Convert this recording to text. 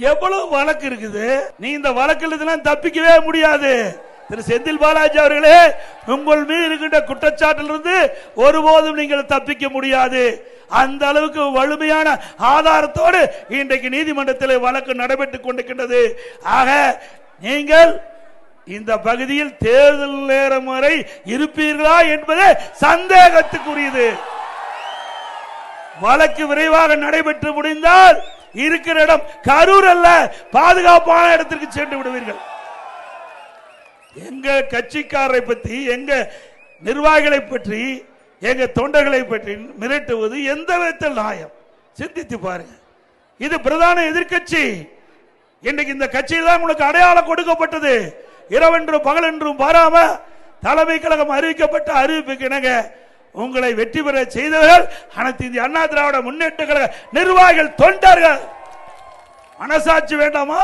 எவ்வளவு வழக்கு இருக்குது. நீ இந்த வழக்கில் தப்பிக்கவே முடியாது. திரு செந்தில் பாலாஜி அவர்களே, உங்கள் மீது இருக்கின்ற குற்றச்சாட்டிலிருந்து ஒருபோதும் நீங்கள் தப்பிக்க முடியாது. அந்த அளவுக்கு வலிமையான ஆதாரத்தோடு இன்றைக்கு நீதிமன்றத்தில் வழக்கு நடைபெற்றுக் கொண்டிருக்கின்றது. ஆக நீங்கள் இந்த பகுதியில் தேர்தல் நேரம் வரை இருப்பீர்களா என்பது சந்தேகத்துக்குரியது. வழக்கு விரைவாக நடைபெற்று முடிந்தால் இருக்கிற இடம் கரூர் அல்ல, பாதுகாப்பான இடத்திற்கு சென்று விடுவீர்கள். எங்க கட்சிக்காரரை பற்றி, எங்க நிர்வாகிகளை பற்றி, எங்க தொண்டர்களை பற்றி மிரட்டுவது எந்த விதத்தில் நியாயம்? சிந்தித்து பாருங்க. இது பிரதான எதிர்கட்சி. இன்றைக்கு இந்த கட்சியில் தான் உங்களுக்கு அடையாளம் கொடுக்கப்பட்டது. இரவென்றும் பகலென்றும் பாராம தலைமை கழகம் அறிவிக்கப்பட்ட அறிவிப்புக்கு இணங்க உங்களை வெற்றி பெற செய்தவர்கள் அனைத்து இந்திய அண்ணா திராவிட முன்னேற்ற கழக நிர்வாகிகள், தொண்டர்கள். மனசாட்சி வேண்டாமா?